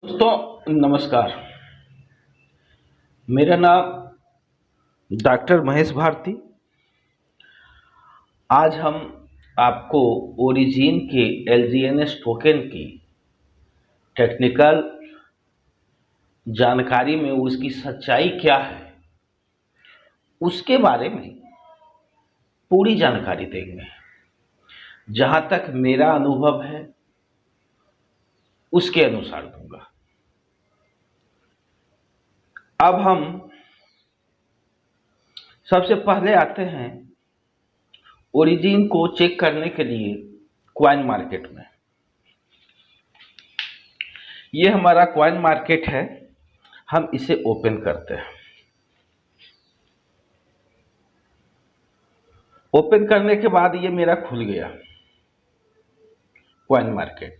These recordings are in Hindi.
दोस्तों नमस्कार। मेरा नाम डॉक्टर महेश भारती। आज हम आपको ओरिजिन के एलजीएनएस टोकन की टेक्निकल जानकारी में उसकी सच्चाई क्या है उसके बारे में पूरी जानकारी देंगे। जहाँ तक मेरा अनुभव है उसके अनुसार दूंगा। अब हम सबसे पहले आते हैं ओरिजिन को चेक करने के लिए कॉइन मार्केट में। ये हमारा कॉइन मार्केट है, हम इसे ओपन करते हैं। ओपन करने के बाद ये मेरा खुल गया कॉइन मार्केट।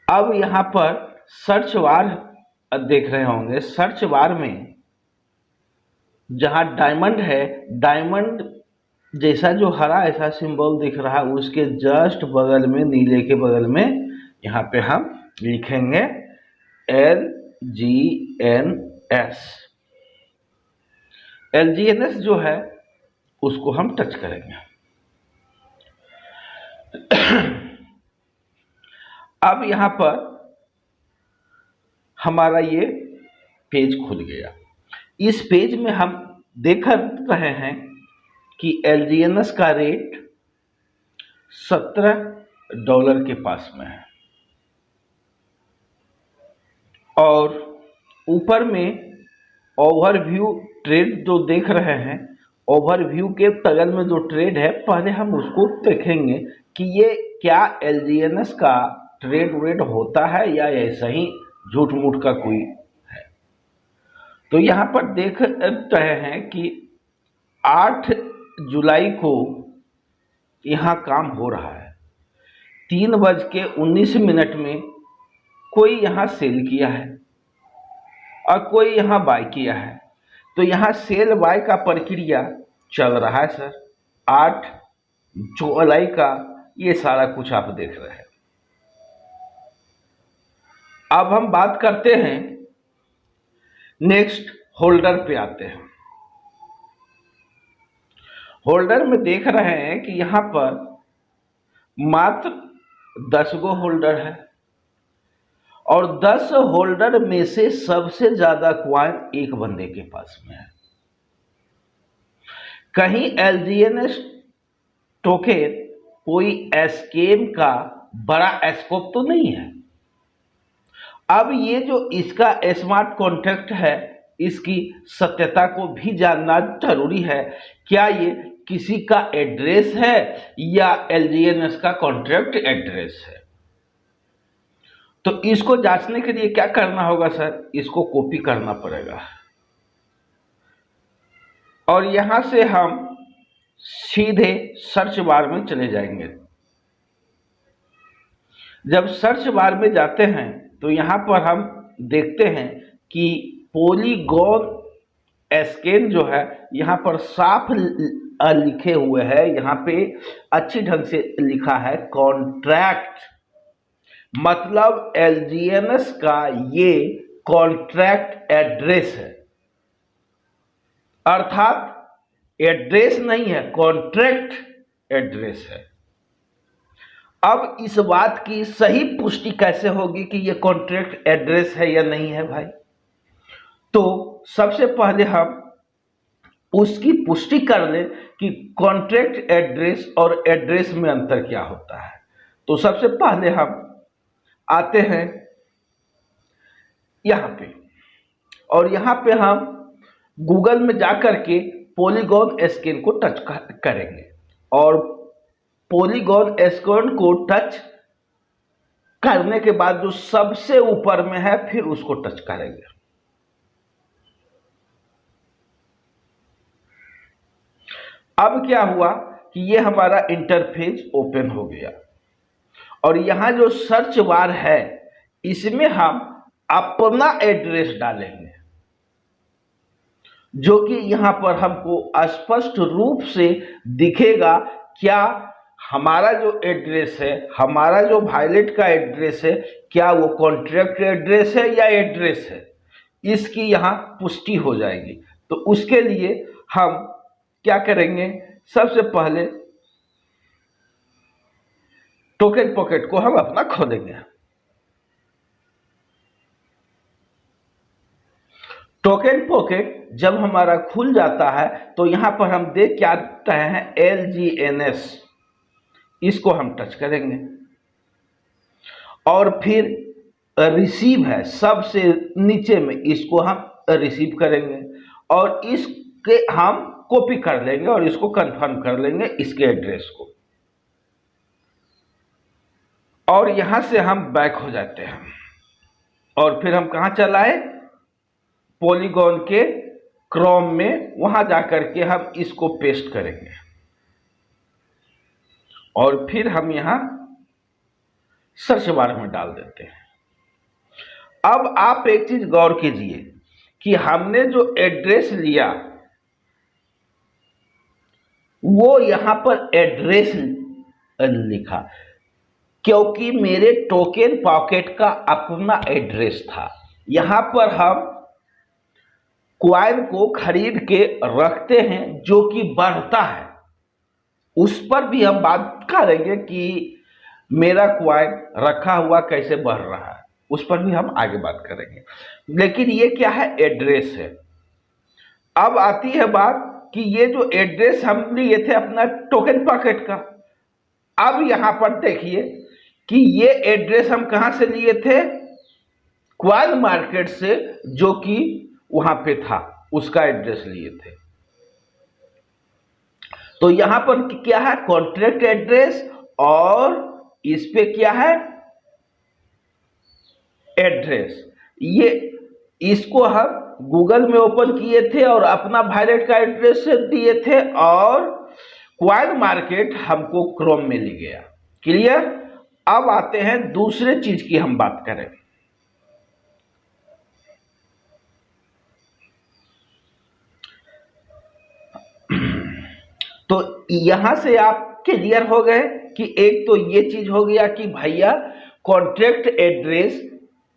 अब यहाँ पर सर्च बार देख रहे होंगे। सर्च बार में जहाँ डायमंड है, डायमंड जैसा जो हरा ऐसा सिंबल दिख रहा है, उसके जस्ट बगल में, नीले के बगल में यहाँ पे हम लिखेंगे LGNS। LGNS जो है उसको हम टच करेंगे। अब यहाँ पर हमारा ये पेज खुल गया। इस पेज में हम देख रहे हैं कि LGNS का रेट $17 के पास में है और ऊपर में ओवरव्यू ट्रेड जो देख रहे हैं, ओवरव्यू के बगल में जो ट्रेड है, पहले हम उसको देखेंगे कि ये क्या LGNS का ट्रेड व्रेड होता है या ऐसा ही झूठ मूठ का कोई है। तो यहाँ पर देख रहे हैं कि 8 जुलाई को यहाँ काम हो रहा है। 3:19 में कोई यहाँ सेल किया है और कोई यहाँ बाय किया है। तो यहाँ सेल बाय का प्रक्रिया चल रहा है सर। 8 जुलाई का ये सारा कुछ आप देख रहे हैं। अब हम बात करते हैं, नेक्स्ट होल्डर पे आते हैं। होल्डर में देख रहे हैं कि यहाँ पर मात्र 10 गो होल्डर है और 10 होल्डर में से सबसे ज्यादा क्वाइन एक बंदे के पास में है। कहीं LGNS टोकन कोई स्कैम का बड़ा स्कोप तो नहीं है। अब ये जो इसका स्मार्ट कॉन्ट्रैक्ट है, इसकी सत्यता को भी जानना जरूरी है। क्या ये किसी का एड्रेस है या LGNS का कॉन्ट्रैक्ट एड्रेस है? तो इसको जांचने के लिए क्या करना होगा सर? इसको कॉपी करना पड़ेगा और यहां से हम सीधे सर्च बार में चले जाएंगे। जब सर्च बार में जाते हैं तो यहाँ पर हम देखते हैं कि पॉलीगॉन स्कैन जो है यहाँ पर साफ लिखे हुए हैं। यहाँ पे अच्छी ढंग से लिखा है कॉन्ट्रैक्ट, मतलब LGNS का ये कॉन्ट्रैक्ट एड्रेस है। अर्थात एड्रेस नहीं है, कॉन्ट्रैक्ट एड्रेस है। अब इस बात की सही पुष्टि कैसे होगी कि ये कॉन्ट्रैक्ट एड्रेस है या नहीं है भाई? तो सबसे पहले हम उसकी पुष्टि कर लें कि कॉन्ट्रैक्ट एड्रेस और एड्रेस में अंतर क्या होता है। तो सबसे पहले हम आते हैं यहाँ पे और यहाँ पे हम गूगल में जाकर के पॉलीगॉन स्कैन को टच करेंगे और पॉलीगॉन स्कैन को टच करने के बाद जो सबसे ऊपर में है फिर उसको टच करेंगे। अब क्या हुआ कि ये हमारा इंटरफेस ओपन हो गया और यहां जो सर्च बार है इसमें हम अपना एड्रेस डालेंगे, जो कि यहां पर हमको स्पष्ट रूप से दिखेगा। क्या हमारा जो एड्रेस है, हमारा जो वायलेट का एड्रेस है, क्या वो कॉन्ट्रैक्ट एड्रेस है या एड्रेस है, इसकी यहाँ पुष्टि हो जाएगी। तो उसके लिए हम क्या करेंगे, सबसे पहले टोकन पॉकेट को हम अपना खोलेंगे। टोकन पॉकेट जब हमारा खुल जाता है तो यहां पर हम देख क्या रहे हैं, LGNS, इसको हम टच करेंगे और फिर रिसीव है सबसे नीचे में, इसको हम रिसीव करेंगे और इसके हम कॉपी कर लेंगे और इसको कंफर्म कर लेंगे इसके एड्रेस को, और यहां से हम बैक हो जाते हैं और फिर हम कहां चलाए, पॉलीगॉन के क्रोम में, वहां जाकर के हम इसको पेस्ट करेंगे और फिर हम यहां सर्च बार में डाल देते हैं। अब आप एक चीज गौर कीजिए कि हमने जो एड्रेस लिया वो यहां पर एड्रेस लिखा, क्योंकि मेरे टोकन पॉकेट का अपना एड्रेस था। यहां पर हम क्वाइन को खरीद के रखते हैं जो कि बढ़ता है, उस पर भी हम बात करेंगे कि मेरा क्वाइन रखा हुआ कैसे बढ़ रहा है, उस पर भी हम आगे बात करेंगे। लेकिन ये क्या है, एड्रेस है। अब आती है बात कि ये जो एड्रेस हम लिए थे अपना टोकन पॉकेट का, अब यहां पर देखिए कि ये एड्रेस हम कहां से लिए थे, क्वाइन मार्केट से, जो कि वहां पे था, उसका एड्रेस लिए थे। तो यहां पर क्या है, कॉन्ट्रैक्ट एड्रेस, और इस पे क्या है, एड्रेस। ये इसको हम गूगल में ओपन किए थे और अपना वायलेट का एड्रेस से दिए थे, और क्वाइन मार्केट हमको क्रोम में ले गया। क्लियर। अब आते हैं दूसरे चीज की हम बात करें। तो यहां से आप क्लियर हो गए कि एक तो ये चीज हो गया कि भैया कॉन्ट्रैक्ट एड्रेस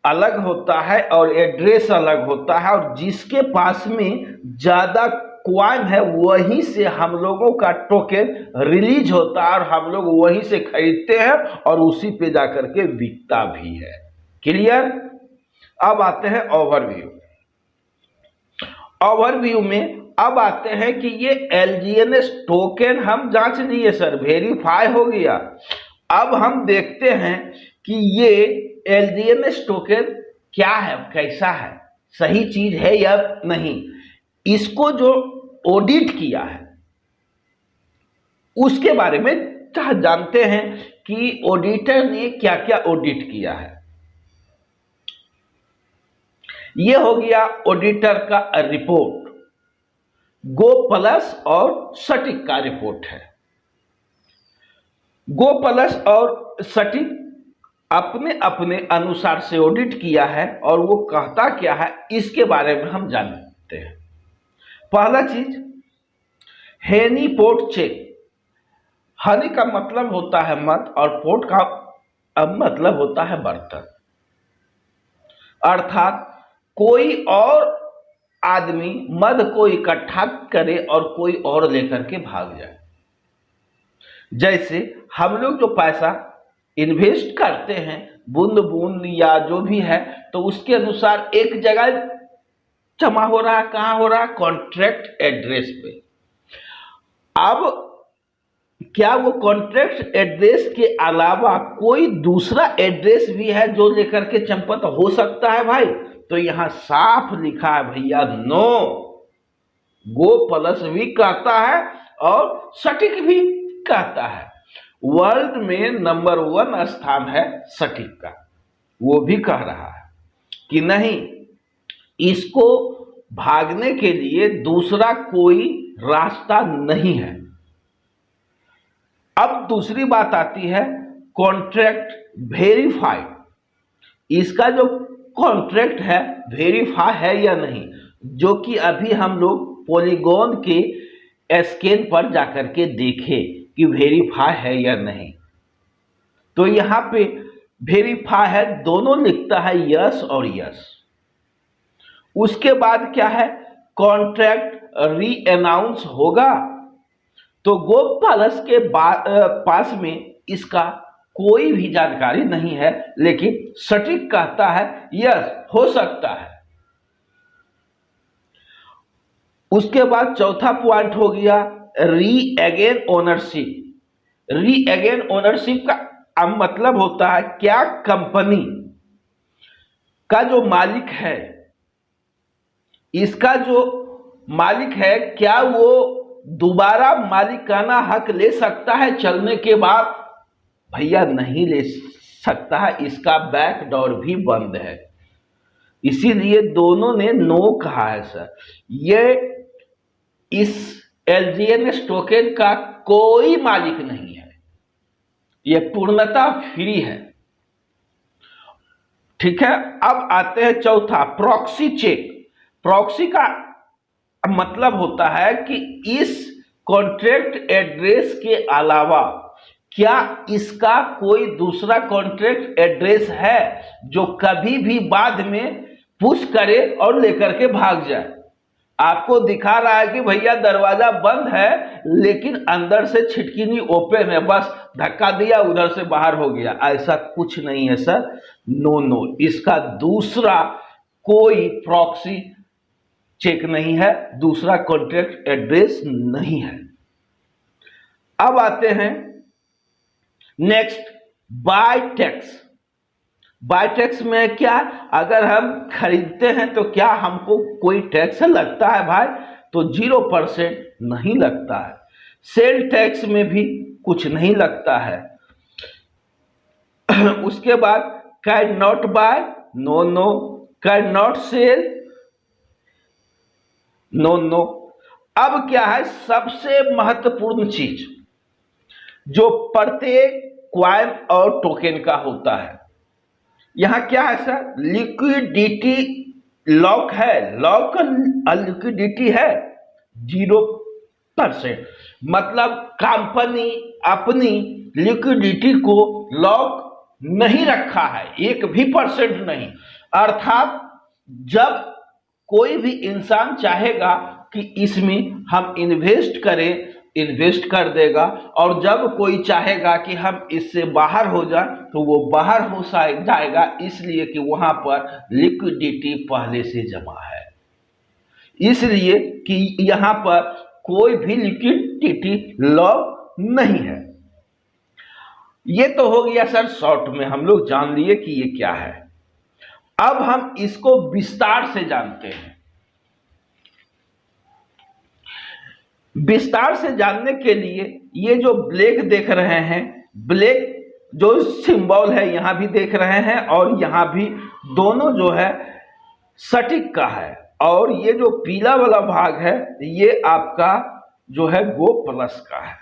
अलग होता है और एड्रेस अलग होता है, और जिसके पास में ज्यादा क्वाइन है वहीं से हम लोगों का टोकन रिलीज होता है और हम लोग वहीं से खरीदते हैं और उसी पे जाकर के बिकता भी है। क्लियर। अब आते हैं ओवरव्यू। ओवरव्यू में अब आते हैं कि ये LGNS टोकन हम जांच लिए सर, वेरीफाई हो गया। अब हम देखते हैं कि ये LGNS टोकन क्या है, कैसा है, सही चीज है या नहीं। इसको जो ऑडिट किया है उसके बारे में जानते हैं कि ऑडिटर ने क्या क्या ऑडिट किया है। ये हो गया ऑडिटर का रिपोर्ट, गो प्लस और सटीक का रिपोर्ट है। गो प्लस और सटीक अपने अपने अनुसार से ऑडिट किया है और वो कहता क्या है इसके बारे में हम जानते हैं। पहला चीज, हेनी पोर्ट चेक। हनी का मतलब होता है मध और पोर्ट का मतलब होता है बर्तन, अर्थात कोई और आदमी मध को इकट्ठा करे और कोई और लेकर के भाग जाए। जैसे हम लोग जो पैसा इन्वेस्ट करते हैं बूंद बूंद या जो भी है, तो उसके अनुसार एक जगह जमा हो रहा है, कहां हो रहा है, कॉन्ट्रैक्ट एड्रेस पे। अब क्या वो कॉन्ट्रैक्ट एड्रेस के अलावा कोई दूसरा एड्रेस भी है जो लेकर के चंपत हो सकता है भाई? तो यहां साफ लिखा है भैया, नो। गो प्लस भी कहता है और सटीक भी कहता है। वर्ल्ड में नंबर 1 स्थान है सटीक का, वो भी कह रहा है कि नहीं, इसको भागने के लिए दूसरा कोई रास्ता नहीं है। अब दूसरी बात आती है कॉन्ट्रैक्ट वेरीफाइड। इसका जो कॉन्ट्रैक्ट है वेरीफाई है या नहीं, जो कि अभी हम लोग पॉलीगॉन के स्कैन पर जाकर के देखे कि वेरीफाई है या नहीं। तो यहाँ पे वेरीफाई है, दोनों लिखता है यस और यस। उसके बाद क्या है, कॉन्ट्रैक्ट री अनाउंस होगा। तो गोपालस के पास में इसका कोई भी जानकारी नहीं है, लेकिन सटीक कहता है यस हो सकता है। उसके बाद चौथा पॉइंट हो गया री अगेन ओनरशिप। री अगेन ओनरशिप का मतलब होता है क्या कंपनी का जो मालिक है, इसका जो मालिक है, क्या वो दोबारा मालिकाना हक ले सकता है चलने के बाद? भैया नहीं ले सकता है, इसका बैक डोर भी बंद है। इसीलिए दोनों ने नो कहा है सर। ये इस एलजीएनएस टोकन का कोई मालिक नहीं है, ये पूर्णतः फ्री है। ठीक है, अब आते हैं चौथा, प्रॉक्सी चेक। प्रॉक्सी का मतलब होता है कि इस कॉन्ट्रैक्ट एड्रेस के अलावा क्या इसका कोई दूसरा कॉन्ट्रैक्ट एड्रेस है जो कभी भी बाद में पुश करे और लेकर के भाग जाए। आपको दिखा रहा है कि भैया दरवाजा बंद है, लेकिन अंदर से छिटकिनी ओपन है, बस धक्का दिया उधर से बाहर हो गया। ऐसा कुछ नहीं है सर, नो नो, इसका दूसरा कोई प्रॉक्सी चेक नहीं है, दूसरा कॉन्ट्रैक्ट एड्रेस नहीं है। अब आते हैं next, bye tax. Bye tax में क्या, अगर हम खरीदते हैं तो क्या हमको कोई टैक्स लगता है भाई? तो 0% नहीं लगता है। सेल टैक्स में भी कुछ नहीं लगता है। उसके बाद can not buy, no no, can not sell, no no. अब क्या है, सबसे महत्वपूर्ण चीज जो प्रत्येक क्वाइन और टोकन का होता है, यहां क्या है सर, लिक्विडिटी लॉक है। लॉक लिक्विडिटी है 0%, मतलब कंपनी अपनी लिक्विडिटी को लॉक नहीं रखा है, 1% नहीं। अर्थात जब कोई भी इंसान चाहेगा कि इसमें हम इन्वेस्ट करें, इन्वेस्ट कर देगा, और जब कोई चाहेगा कि हम इससे बाहर हो जाए तो वो बाहर हो जाएगा, इसलिए कि वहां पर लिक्विडिटी पहले से जमा है, इसलिए कि यहां पर कोई भी लिक्विडिटी लॉक नहीं है। ये तो हो गया सर, शॉर्ट में हम लोग जान लिए कि ये क्या है। अब हम इसको विस्तार से जानते हैं। विस्तार से जानने के लिए ये जो ब्लैक देख रहे हैं, ब्लैक जो सिंबल है यहां भी देख रहे हैं, और यहां भी, दोनों जो है सटीक का है, और ये जो पीला वाला भाग है ये आपका जो है गो प्लस का है।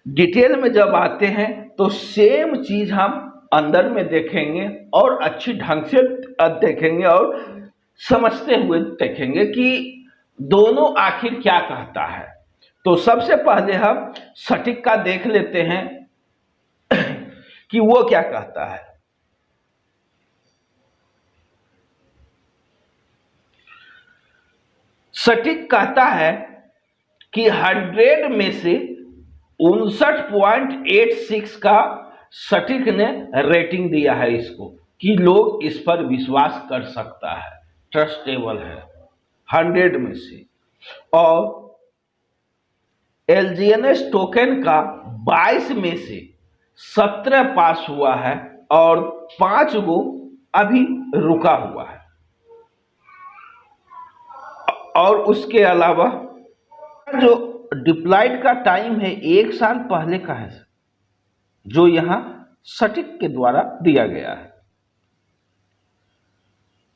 डिटेल में जब आते हैं तो सेम चीज हम अंदर में देखेंगे और अच्छी ढंग से देखेंगे और समझते हुए देखेंगे कि दोनों आखिर क्या कहता है। तो सबसे पहले हम सटीक का देख लेते हैं कि वो क्या कहता है। सटीक कहता है कि 100 में से 59.86 का सटीक ने रेटिंग दिया है इसको, कि लोग इस पर विश्वास कर सकता है, ट्रस्टेबल है 100 में से। और एलजीएनएस टोकन का 22 में से 17 पास हुआ है और 5 गो अभी रुका हुआ है। और उसके अलावा जो डिप्लॉयड का टाइम है 1 साल पहले का है, जो यहां सटीक के द्वारा दिया गया है।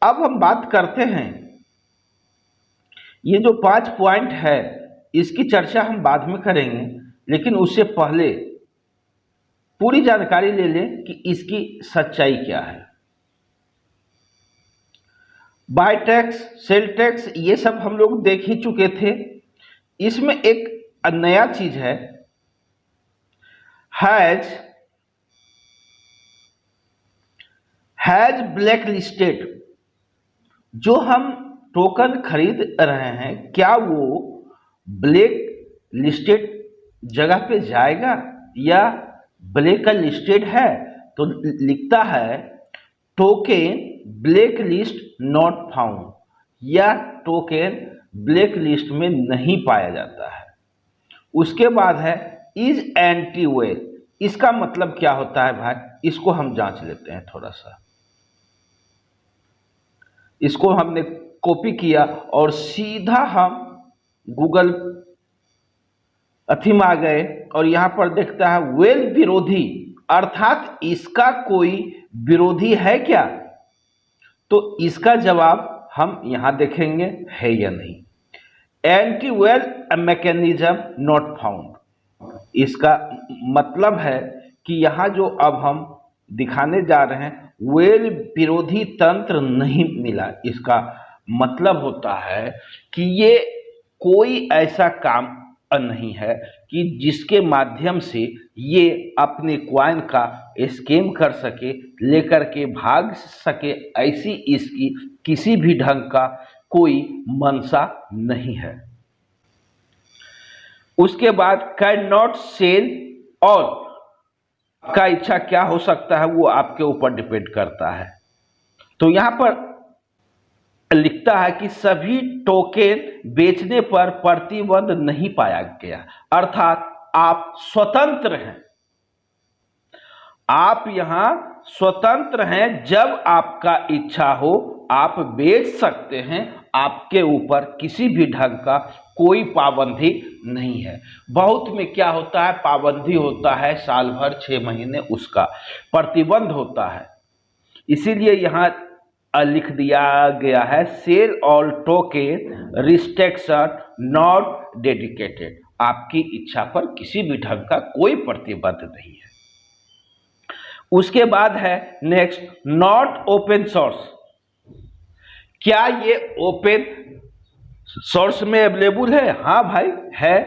अब हम बात करते हैं, ये जो 5 पॉइंट है इसकी चर्चा हम बाद में करेंगे, लेकिन उससे पहले पूरी जानकारी ले लें कि इसकी सच्चाई क्या है। बाय टैक्स, सेल टैक्स, ये सब हम लोग देख ही चुके थे। इसमें एक नया चीज है हैज ब्लैक लिस्टेड, जो हम टोकन खरीद रहे हैं क्या वो ब्लैक लिस्टेड जगह पे जाएगा या ब्लैक लिस्टेड है? तो लिखता है token black list not found, या टोकन ब्लैक लिस्ट में नहीं पाया जाता है। उसके बाद है इज एंटी वेल, इसका मतलब क्या होता है भाई, इसको हम जांच लेते हैं थोड़ा सा। इसको हमने कॉपी किया और सीधा हम गूगल में आ गए और यहां पर देखता है वेल विरोधी, अर्थात इसका कोई विरोधी है क्या? तो इसका जवाब हम यहां देखेंगे है या नहीं। Anti well mechanism not found, इसका मतलब है कि यहां जो अब हम दिखाने जा रहे हैं वेल विरोधी तंत्र नहीं मिला। इसका मतलब होता है कि ये कोई ऐसा काम नहीं है कि जिसके माध्यम से ये अपने क्वाइन का स्कैम कर सके, लेकर के भाग सके, ऐसी इसकी किसी भी ढंग का कोई मंशा नहीं है। उसके बाद कैन नॉट सेल, और का इच्छा क्या हो सकता है वो आपके ऊपर डिपेंड करता है। तो यहां पर लिखता है कि सभी टोकन बेचने पर प्रतिबंध नहीं पाया गया, अर्थात आप स्वतंत्र हैं, आप यहां स्वतंत्र हैं, जब आपका इच्छा हो आप बेच सकते हैं, आपके ऊपर किसी भी ढंग का कोई पाबंदी नहीं है। बहुत में क्या होता है, पाबंदी होता है साल भर 6 महीने, उसका प्रतिबंध होता है। इसीलिए यहां लिख दिया गया है sell all token restriction not dedicated, आपकी इच्छा पर किसी भी ढंग का कोई प्रतिबंध नहीं है। उसके बाद है नेक्स्ट नॉट ओपन सोर्स, क्या ये ओपन सोर्स में अवेलेबल है? हाँ भाई है,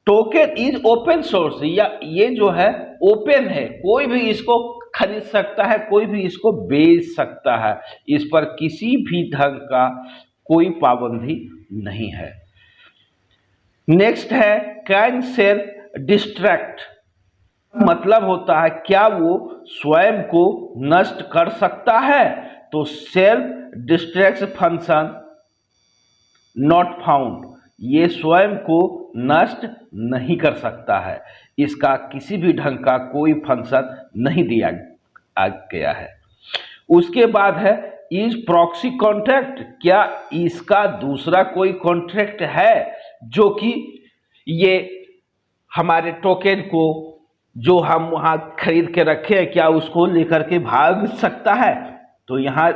टोकन इज ओपन सोर्स, या ये जो है ओपन है, कोई भी इसको खरीद सकता है, कोई भी इसको बेच सकता है, इस पर किसी भी ढंग का कोई पाबंदी नहीं है। नेक्स्ट है कैन सेल्फ डिस्ट्रैक्ट, मतलब होता है क्या वो स्वयं को नष्ट कर सकता है? तो self distract function not found, ये स्वयं को नष्ट नहीं कर सकता है, इसका किसी भी ढंग का कोई फंक्शन नहीं दिया गया है। उसके बाद है इज प्रॉक्सी कॉन्ट्रैक्ट, क्या इसका दूसरा कोई कॉन्ट्रैक्ट है जो कि ये हमारे टोकन को जो हम वहां खरीद के रखे हैं क्या उसको लेकर के भाग सकता है? तो यहां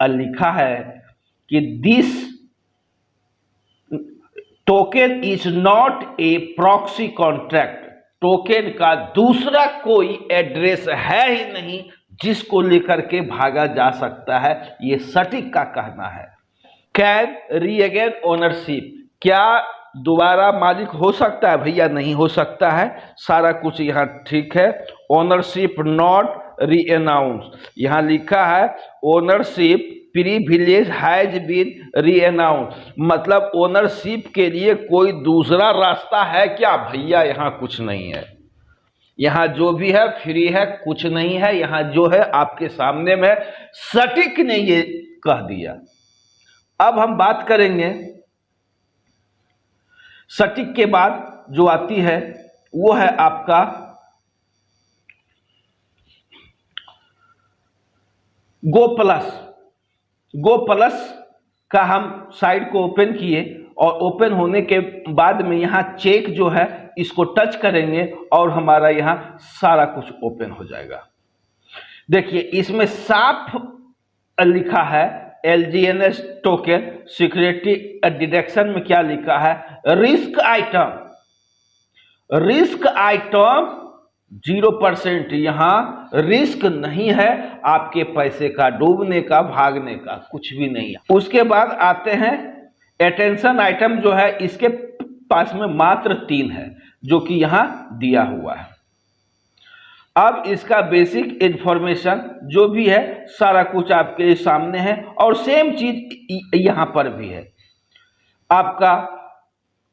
लिखा है कि this token is not a proxy contract, token का दूसरा कोई एड्रेस है ही नहीं जिसको लेकर के भागा जा सकता है, ये सटीक का कहना है। कैन रीअगेन ओनरशिप, क्या दोबारा मालिक हो सकता है? भैया नहीं हो सकता है, सारा कुछ यहाँ ठीक है। ओनरशिप नॉट रीअनाउंस, यहाँ लिखा है ओनरशिप प्रिविलेज हैज बीन रीअनाउंस, मतलब ओनरशिप के लिए कोई दूसरा रास्ता है क्या? भैया यहाँ कुछ नहीं है, यहाँ जो भी है फ्री है, कुछ नहीं है, यहाँ जो है आपके सामने में सटीक ने ये कह दिया। अब हम बात करेंगे सटीक के बाद जो आती है वो है आपका गो प्लस। गो प्लस का हम साइट को ओपन किए और ओपन होने के बाद में यहाँ चेक जो है इसको टच करेंगे और हमारा यहाँ सारा कुछ ओपन हो जाएगा। देखिए इसमें साफ लिखा है LGNS टोकन सिक्योरिटी डिडक्शन में क्या लिखा है, रिस्क आइटम, रिस्क आइटम 0%, यहाँ रिस्क नहीं है आपके पैसे का डूबने का, भागने का, कुछ भी नहीं है। उसके बाद आते हैं अटेंशन आइटम जो है इसके पास में मात्र 3 है जो कि यहाँ दिया हुआ है। अब इसका बेसिक इंफॉर्मेशन जो भी है सारा कुछ आपके सामने है और सेम चीज यहाँ पर भी है। आपका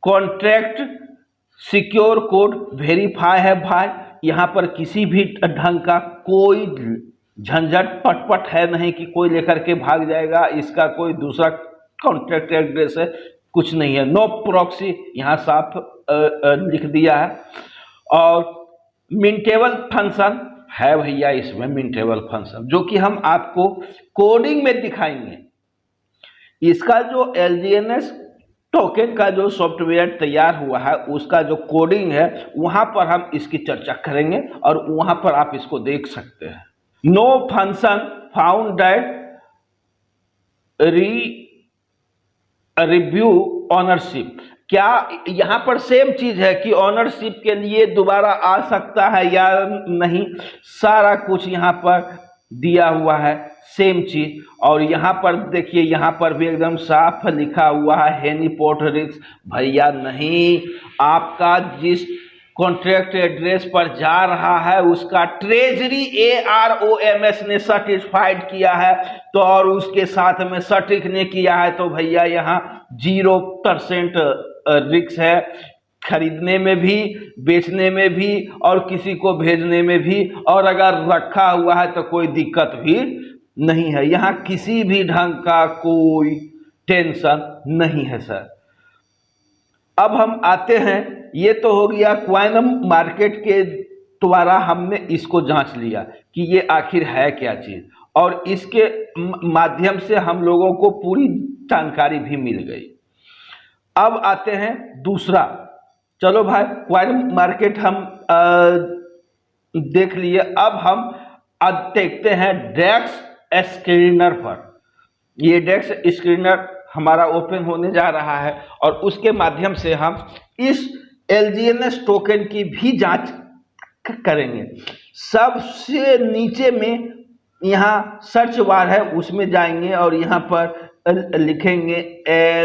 कॉन्ट्रैक्ट सिक्योर कोड वेरीफाई है भाई, यहाँ पर किसी भी ढंग का कोई झंझट पटपट है नहीं कि कोई लेकर के भाग जाएगा, इसका कोई दूसरा कॉन्ट्रैक्ट एड्रेस है, कुछ नहीं है। नो प्रॉक्सी यहाँ साफ लिख दिया है। और मिंटेबल फंक्शन है भैया, इसमें मिंटेबल फंक्शन जो कि हम आपको कोडिंग में दिखाएंगे। इसका जो LGNS टोकन का जो सॉफ्टवेयर तैयार हुआ है उसका जो कोडिंग है वहां पर हम इसकी चर्चा करेंगे और वहां पर आप इसको देख सकते हैं। No function found that review ownership, क्या यहाँ पर सेम चीज है कि ऑनरशिप के लिए दोबारा आ सकता है या नहीं, सारा कुछ यहाँ पर दिया हुआ है सेम चीज। और यहाँ पर देखिए, यहाँ पर भी एकदम साफ लिखा हुआ है हेनीपोर्ट रिस्क। भैया नहीं, आपका जिस कॉन्ट्रैक्ट एड्रेस पर जा रहा है उसका ट्रेजरी AROMS ने सर्टिफाइड किया है, तो और उसके साथ में सर्टिक ने किया है, तो भैया यहाँ 0% रिस्क है, खरीदने में भी, बेचने में भी और किसी को भेजने में भी। और अगर रखा हुआ है तो कोई दिक्कत भी नहीं है, यहाँ किसी भी ढंग का कोई टेंशन नहीं है सर। अब हम आते हैं, ये तो हो गया क्वाइनम मार्केट के द्वारा हमने इसको जांच लिया कि ये आखिर है क्या चीज, और इसके माध्यम से हम लोगों को पूरी जानकारी भी मिल गई। अब आते हैं दूसरा, चलो भाई क्वाइनम मार्केट हम देख लिए, अब हम देखते हैं डेक्स स्क्रीनर पर। ये डेक्स स्क्रीनर हमारा ओपन होने जा रहा है और उसके माध्यम से हम इस LGNS टोकन की भी जांच करेंगे। सबसे नीचे में यहाँ सर्च बार है, उसमें जाएंगे और यहाँ पर लिखेंगे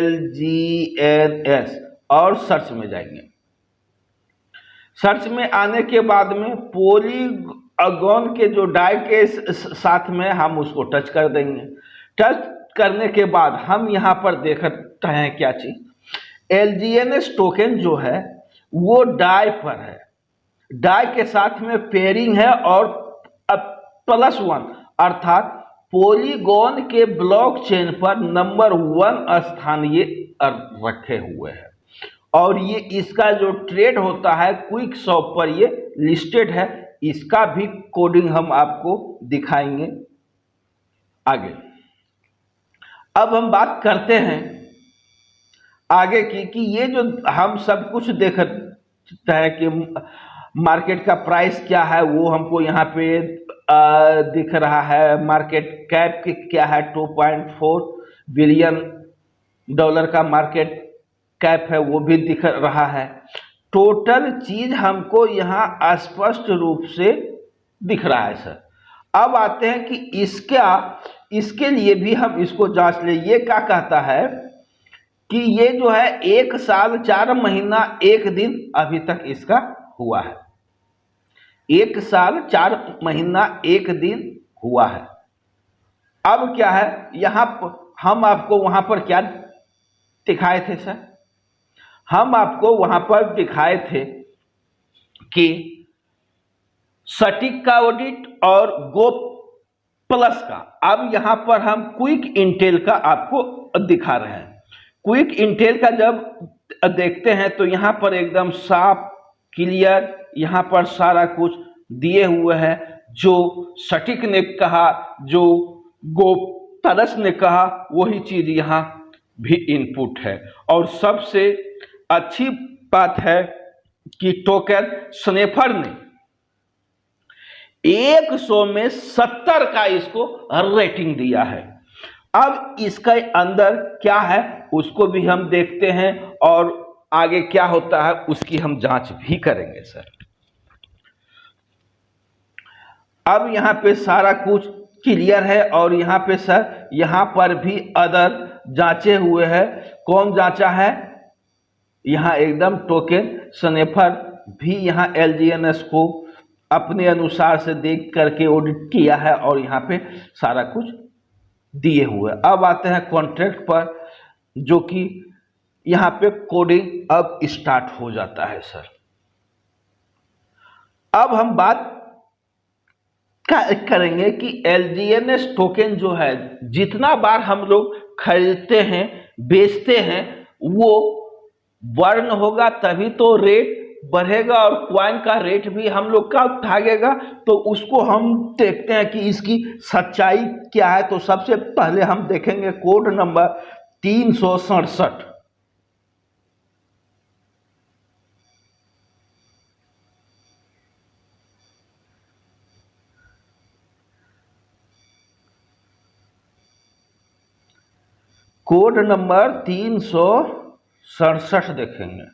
LGNS और सर्च में जाएंगे। सर्च में आने के बाद में पॉलीगॉन के जो डाई के साथ में हम उसको टच कर देंगे। टच करने के बाद हम यहाँ पर देखते हैं क्या चीज, LGNS टोकन जो है वो डाई पर है, डाई के साथ में पेयरिंग है और +1 अर्थात पॉलीगॉन के ब्लॉकचेन पर नंबर 1 स्थान ये रखे हुए हैं। और ये इसका जो ट्रेड होता है क्विक शॉप पर ये लिस्टेड है, इसका भी कोडिंग हम आपको दिखाएंगे आगे। अब हम बात करते हैं आगे की कि ये जो हम सब कुछ देखते हैं कि मार्केट का प्राइस क्या है वो हमको यहाँ पे दिख रहा है, मार्केट कैप क्या है 2.4 बिलियन डॉलर का मार्केट कैप है वो भी दिख रहा है। टोटल चीज हमको यहाँ स्पष्ट रूप से दिख रहा है सर। अब आते हैं कि इसके लिए भी हम इसको जांच ले। ये क्या कहता है कि ये जो है 1 साल 4 महीना 1 दिन अभी तक इसका हुआ है, 1 साल 4 महीना 1 दिन हुआ है। अब क्या है, यहाँ हम आपको वहां पर क्या दिखाए थे सर, हम आपको वहां पर दिखाए थे कि सटीक का ऑडिट और गो प्लस का। अब यहां पर हम क्विक इंटेल का आपको दिखा रहे हैं। क्विक इंटेल का जब देखते हैं तो यहां पर एकदम साफ क्लियर यहां पर सारा कुछ दिए हुए हैं, जो सटीक ने कहा, जो गोप्तरस ने कहा, वही चीज यहां भी इनपुट है। और सबसे अच्छी बात है कि टोकन स्नैपर ने 100 में 70 का इसको रेटिंग दिया है। अब इसके अंदर क्या है उसको भी हम देखते हैं और आगे क्या होता है उसकी हम जांच भी करेंगे सर। अब यहाँ पे सारा कुछ क्लियर है और यहाँ पे सर यहाँ पर भी अदर जांचे हुए हैं। कौन जांचा है, यहाँ एकदम टोकन स्नैपर भी यहाँ LGNS को अपने अनुसार से देख करके ऑडिट किया है और यहाँ पे सारा कुछ दिए हुए। अब आते हैं कॉन्ट्रैक्ट पर, जो कि यहाँ पे कोडिंग अब स्टार्ट हो जाता है सर। अब हम बात करेंगे कि LGNS टोकन जो है, जितना बार हम लोग खरीदते हैं बेचते हैं, वो वर्न होगा तभी तो रेट बढ़ेगा और क्वाइन का रेट भी हम लोग का भागेगा। तो उसको हम देखते हैं कि इसकी सच्चाई क्या है। तो सबसे पहले हम देखेंगे कोड नंबर 367। कोड नंबर 367 देखेंगे।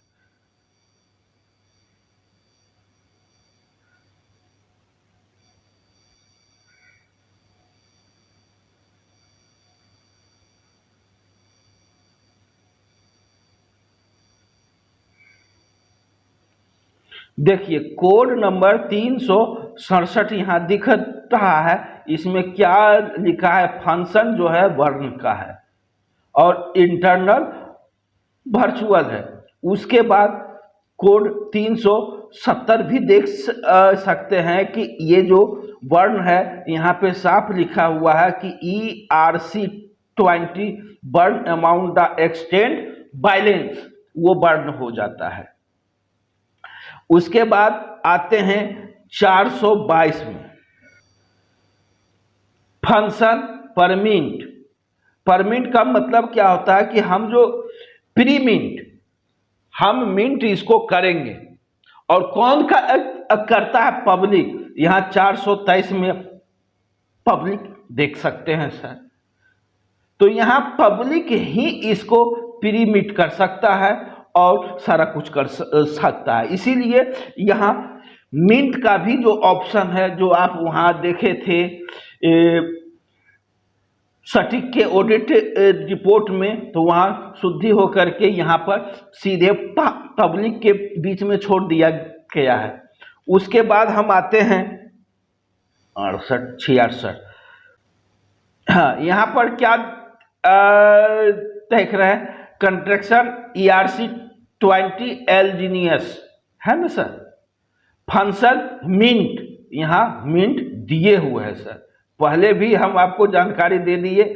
देखिए कोड नंबर 367 यहाँ दिख रहा है। इसमें क्या लिखा है? फंक्शन जो है वर्न का है और इंटरनल वर्चुअल है। उसके बाद कोड 370 भी देख सकते हैं कि ये जो वर्न है यहाँ पे साफ लिखा हुआ है कि ERC20 burn amount the extend balance, वो बर्न हो जाता है। उसके बाद आते हैं 422 में, फंक्शन परमिट। परमिट का मतलब क्या होता है कि हम जो प्री मिंट, हम मिंट इसको करेंगे और कौन करता है? पब्लिक। यहाँ 423 में पब्लिक देख सकते हैं सर। तो यहाँ पब्लिक ही इसको प्री मिंट कर सकता है और सारा कुछ कर सकता है। इसीलिए यहाँ मिंट का भी जो ऑप्शन है, जो आप वहाँ देखे थे सटीक के ऑडिट रिपोर्ट में, तो वहाँ शुद्धि होकर के यहाँ पर सीधे पब्लिक के बीच में छोड़ दिया गया है। उसके बाद हम आते हैं 68-66। हाँ, यहाँ पर क्या देख रहे हैं? कंट्रैक्शन ERC20 LGNS है ना सर। फंक्शन मिंट, यहाँ मिंट दिए हुए हैं सर। पहले भी हम आपको जानकारी दे दिए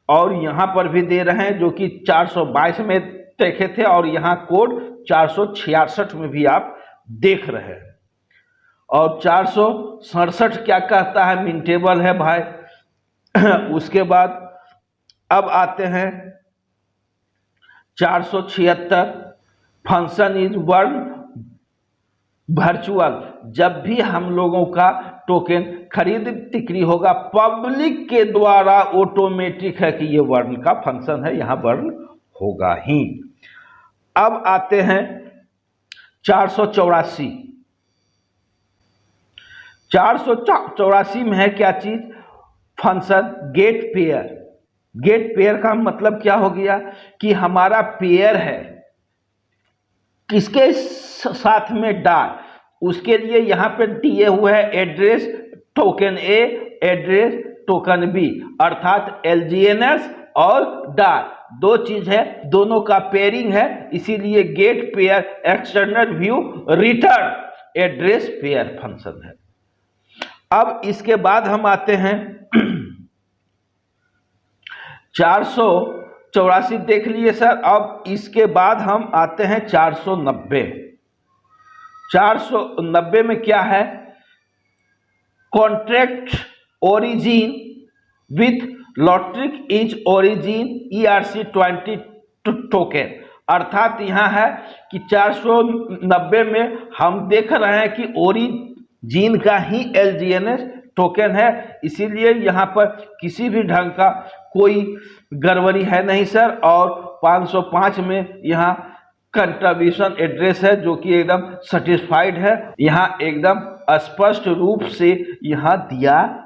और यहाँ पर भी दे रहे हैं, जो कि 422 में देखे थे और यहाँ कोड 466 में भी आप देख रहे हैं। और 467 क्या कहता है? मिंटेबल है भाई। उसके बाद अब आते हैं 476, फंक्शन इज वर्न वर्चुअल। जब भी हम लोगों का टोकन खरीद बिक्री होगा, पब्लिक के द्वारा ऑटोमेटिक है कि ये वर्न का फंक्शन है, यहाँ वर्न होगा ही। अब आते हैं 484। 484 में है क्या चीज? Function get pair. Get pair का मतलब क्या हो गया कि हमारा पेयर है, किसके साथ में डाल, उसके लिए यहाँ पे दिए हुए है एड्रेस टोकन ए, एड्रेस टोकन बी, अर्थात LGNS और डाल, दो चीज है, दोनों का पेयरिंग है। इसीलिए get pair external view return address pair function है। अब इसके बाद हम आते हैं 484 देख लिए सर। अब इसके बाद हम आते हैं 490। 490 में क्या है? कॉन्ट्रैक्ट ओरिजिन विथ लॉट्रिक इज ओरिजिन ERC20 टोकन। अर्थात यहाँ है कि 490 में हम देख रहे हैं कि ओरिजिन का ही LGNS टोकन है। इसीलिए यहाँ पर किसी भी ढंग का कोई गड़बड़ी है नहीं सर। और 505 में यहाँ कंट्रीब्यूशन एड्रेस है, जो कि एकदम सेटिस्फाइड है, यहाँ एकदम स्पष्ट रूप से यहाँ दिया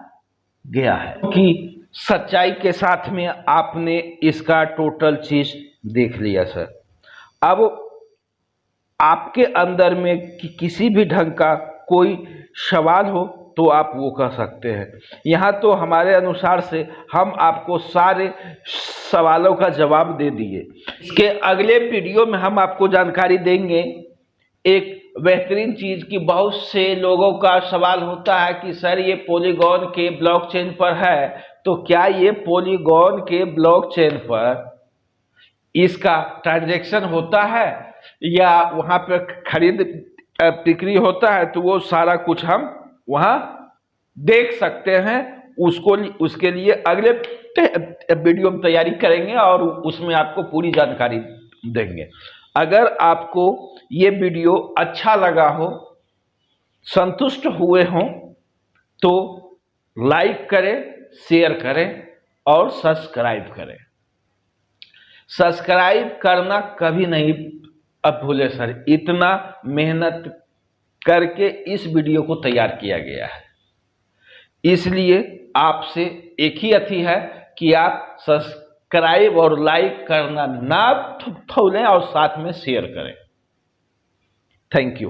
गया है कि सच्चाई के साथ में आपने इसका टोटल चीज देख लिया सर। अब आपके अंदर में किसी भी ढंग का कोई सवाल हो तो आप वो कर सकते हैं। यहाँ तो हमारे अनुसार से हम आपको सारे सवालों का जवाब दे दिए। इसके अगले वीडियो में हम आपको जानकारी देंगे एक बेहतरीन चीज की। बहुत से लोगों का सवाल होता है कि सर ये पॉलीगॉन के ब्लॉकचेन पर है, तो क्या ये पॉलीगॉन के ब्लॉकचेन पर इसका ट्रांजैक्शन होता है या वहां पर खरीद बिक्री होता है? तो वो सारा कुछ हम वहां देख सकते हैं। उसके लिए अगले वीडियो में तैयारी करेंगे और उसमें आपको पूरी जानकारी देंगे। अगर आपको ये वीडियो अच्छा लगा हो, संतुष्ट हुए हों, तो लाइक करें, शेयर करें और सब्सक्राइब करें। सब्सक्राइब करना कभी नहीं अब भूले सर, इतना मेहनत करके इस वीडियो को तैयार किया गया है, इसलिए आपसे एक ही अथी है कि आप सब्सक्राइब और लाइक करना ना भूलें और साथ में शेयर करें। Thank you.